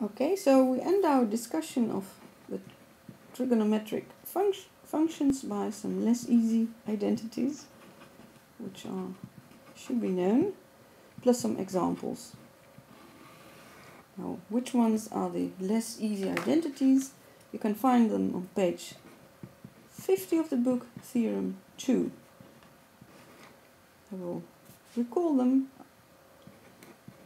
Okay, so we end our discussion of the trigonometric functions by some less easy identities, which should be known, plus some examples. Now, which ones are the less easy identities? You can find them on page 50 of the book, Theorem 2. I will recall them.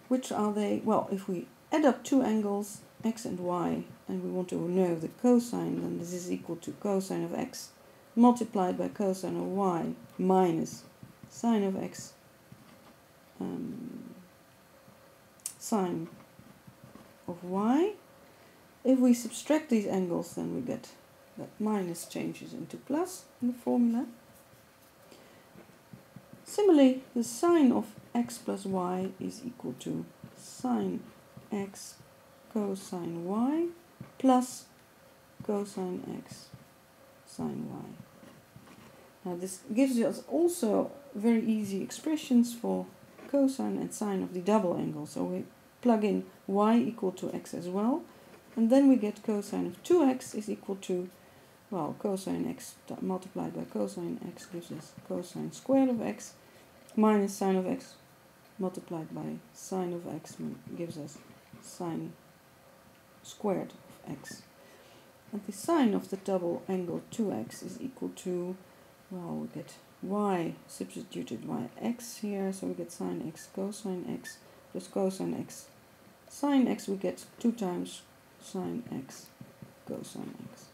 Which are they? Well, if we add up two angles, x and y, and we want to know the cosine, then this is equal to cosine of x multiplied by cosine of y minus sine of x sine of y. If we subtract these angles, then we get that minus changes into plus in the formula. Similarly, the sine of x plus y is equal to sine x cosine y plus cosine x sine y. Now this gives us also very easy expressions for cosine and sine of the double angle. So we plug in y equal to x as well, and then we get cosine of 2x is equal to, well, cosine x multiplied by cosine x gives us cosine squared of x minus sine of x multiplied by sine of x gives us sine squared of x. And the sine of the double angle 2x is equal to, well, we get y substituted by x here, so we get sine x cosine x plus cosine x sine x, we get 2 times sine x cosine x.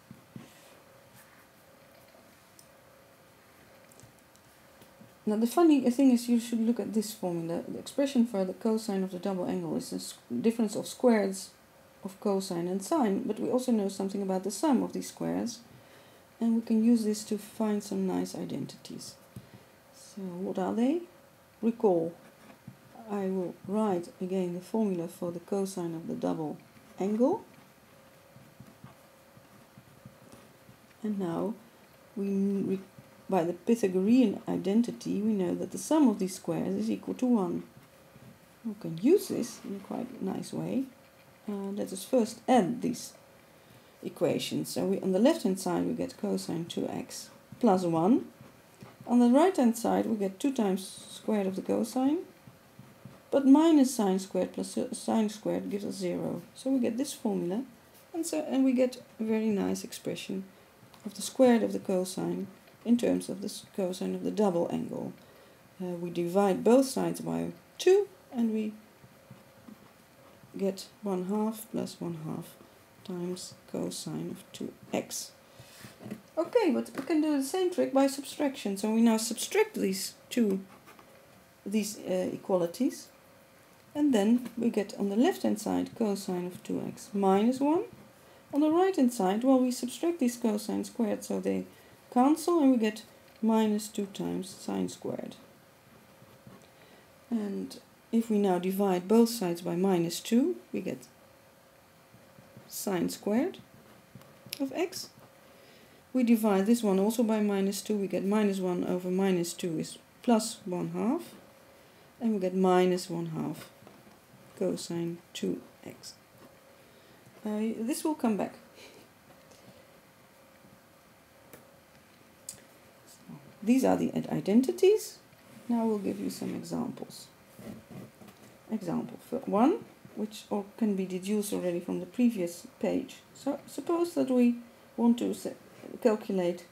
Now the funny thing is, you should look at this formula. The expression for the cosine of the double angle is the difference of squares of cosine and sine, but we also know something about the sum of these squares, and we can use this to find some nice identities. So what are they? Recall, I will write again the formula for the cosine of the double angle, and now by the Pythagorean identity, we know that the sum of these squares is equal to 1. We can use this in a quite nice way. Let us first add these equations. So on the left-hand side, we get cosine 2x plus 1. On the right-hand side, we get 2 times squared of the cosine, but minus sine squared plus sine squared gives us 0. So we get this formula, and we get a very nice expression of the squared of the cosine in terms of the cosine of the double angle. We divide both sides by 2, and we get 1/2 plus 1/2 times cosine of 2x. Okay, but we can do the same trick by subtraction. So we now subtract these equalities, and then we get on the left-hand side cosine of 2x minus 1. On the right-hand side, well, we subtract these cosine squared, so they cancel, and we get minus 2 times sine squared. And if we now divide both sides by minus 2, we get sine squared of x. We divide this one also by minus 2, we get minus 1 over minus 2 is plus 1/2, and we get minus 1/2 cosine 2x. This will come back. So, these are the identities. Now we'll give you some examples. Example 1, which can be deduced already from the previous page. So suppose that we want to calculate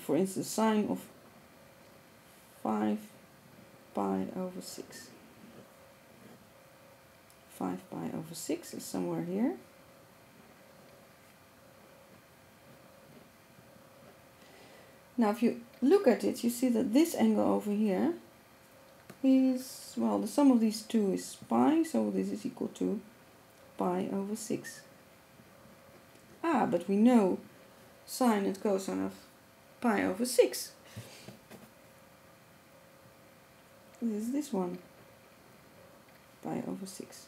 for instance, sine of 5 pi over 6. 5 pi over 6 is somewhere here. Now if you look at it, you see that this angle over here is, well, the sum of these two is pi, so this is equal to pi over 6. But we know sine and cosine of pi over 6. This is this one, pi over 6.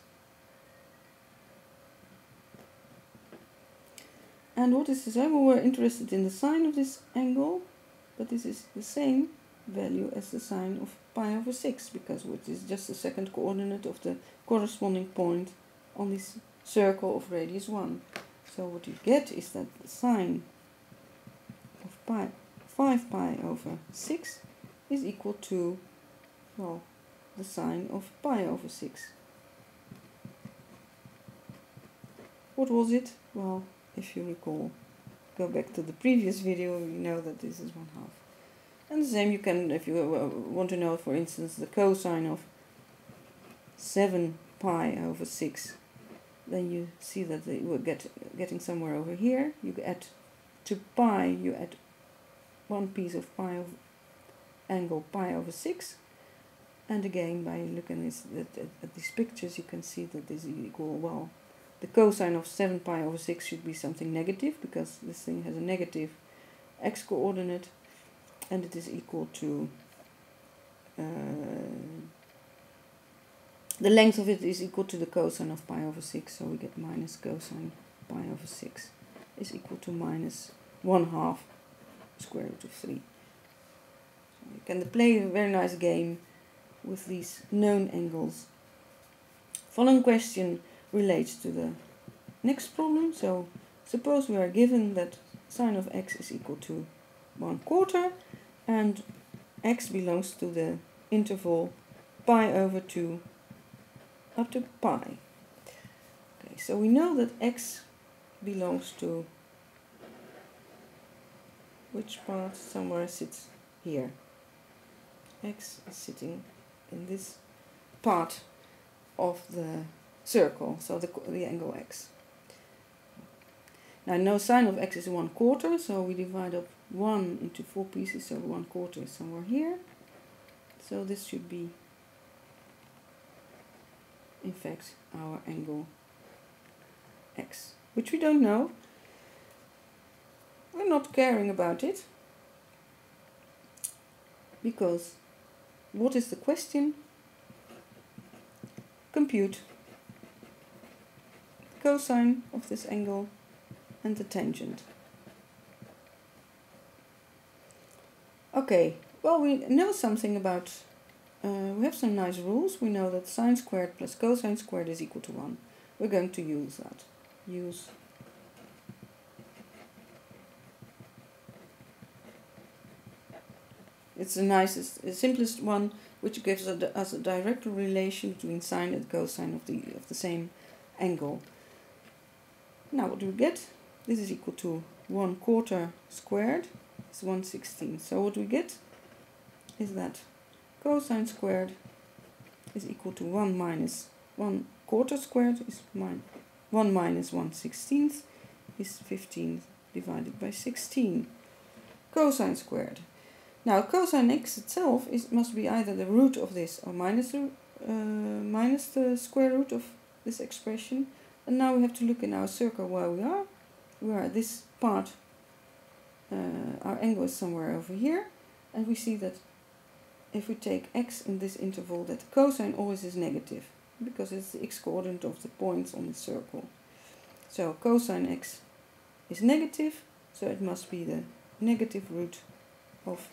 And what is this? Well, we're interested in the sine of this angle, but this is the same value as the sine of pi over 6, because it is just the second coordinate of the corresponding point on this circle of radius 1. So what you get is that the sine of 5 pi over 6 is equal to, well, the sine of pi over 6. What was it? Well, if you recall, go back to the previous video, you know that this is 1/2. And the same you can, if you want to know, for instance, the cosine of 7 pi over 6, then you see that you will getting somewhere over here. You add to pi, you add one piece of pi of angle pi over 6. And again, by looking at these pictures, you can see that this is equal, well, the cosine of 7 pi over 6 should be something negative, because this thing has a negative x-coordinate, and it is equal to, the length of it is equal to the cosine of pi over 6, so we get minus cosine pi over 6 is equal to minus 1/2 square root of 3. So you can play a very nice game with these known angles. Following question relates to the next problem. So suppose we are given that sine of x is equal to 1/4 and x belongs to the interval pi over 2 up to pi. Okay, so we know that x belongs to which part? Somewhere sits here. X is sitting in this part of the circle, so the angle x. Now I know sine of x is 1/4, so we divide up 1 into 4 pieces, so 1/4 is somewhere here. So this should be, in fact, our angle x, which we don't know. We're not caring about it, because what is the question? Compute cosine of this angle and the tangent. Okay, well, we know something about, we have some nice rules. We know that sine squared plus cosine squared is equal to 1. We're going to use that. It's the nicest, the simplest one, which gives us a direct relation between sine and cosine of the same angle. Now what do we get? This is equal to 1/4 squared is 1/16. So what we get is that cosine squared is equal to 1 minus 1/4 squared is 1 minus 1/16 is 15 divided by 16. Cosine squared. Now cosine x itself must be either the root of this or minus the square root of this expression. And now we have to look in our circle where we are. We are at this part, our angle is somewhere over here, and we see that if we take x in this interval, that cosine always is negative, because it's the x-coordinate of the points on the circle. So cosine x is negative, so it must be the negative root of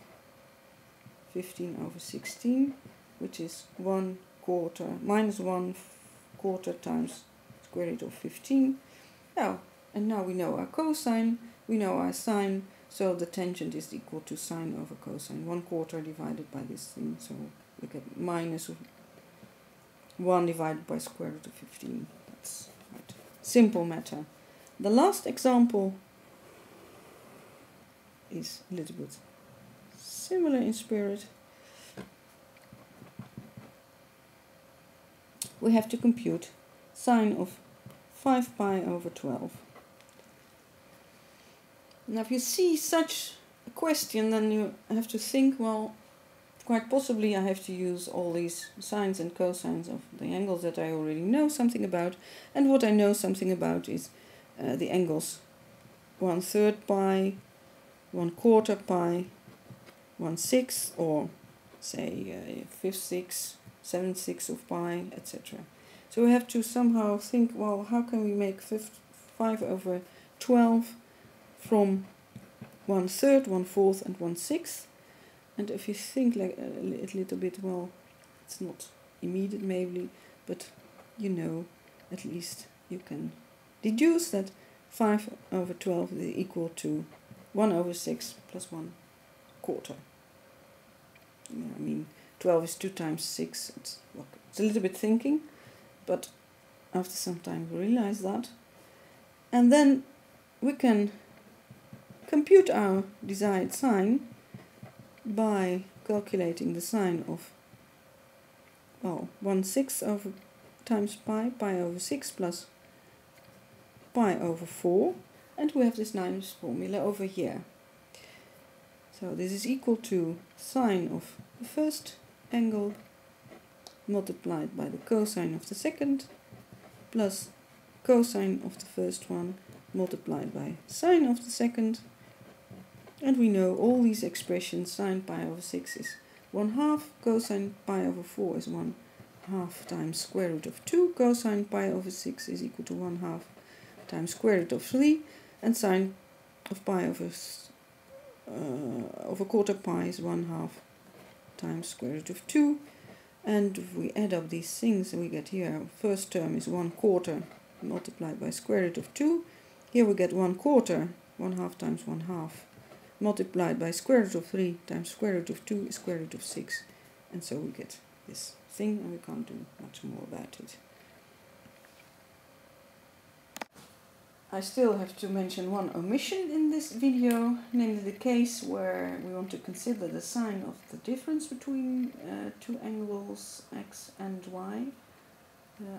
15 over 16, which is 1/4 minus 1/4 times square root of 15. Now, and now we know our cosine, we know our sine, so the tangent is equal to sine over cosine. 1/4 divided by this thing, so we get minus 1 divided by square root of 15. That's right. Simple matter. The last example is a little bit similar in spirit. We have to compute sine of 5 pi over 12. Now if you see such a question, then you have to think, well, quite possibly I have to use all these sines and cosines of the angles that I already know something about. And what I know something about is the angles 1/3 pi, 1/4 pi, 1/6, or say 5/6, 7/6 of pi, etc. So we have to somehow think, well, how can we make 5 over 12 from 1/3, 1/4 and 1/6? And if you think like a little bit, well, it's not immediate maybe, but you know at least you can deduce that 5 over 12 is equal to 1 over 6 plus 1 quarter. Yeah, I mean, 12 is 2 times 6. It's a little bit thinking, but after some time we realize that. And then we can compute our desired sign by calculating the sign of 1/6 over times pi over 6 plus pi over 4, and we have this nice formula over here. So this is equal to sine of the first angle multiplied by the cosine of the second plus cosine of the first one multiplied by sine of the second. And we know all these expressions. Sine pi over 6 is 1/2, cosine pi over 4 is 1/2 times square root of 2, cosine pi over 6 is equal to 1/2 times square root of 3, and sine of pi over quarter pi is 1/2 times square root of 2. And if we add up these things, we get here, first term is 1/4 multiplied by square root of 2. Here we get 1/4, 1/2 times 1/2, multiplied by square root of 3 times square root of 2 is square root of 6. And so we get this thing, and we can't do much more about it. I still have to mention one omission in this video, namely the case where we want to consider the sign of the difference between two angles x and y.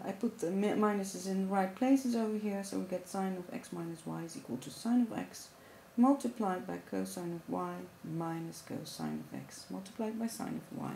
I put the minuses in the right places over here, so we get sine of x minus y is equal to sine of x multiplied by cosine of y minus cosine of x multiplied by sine of y.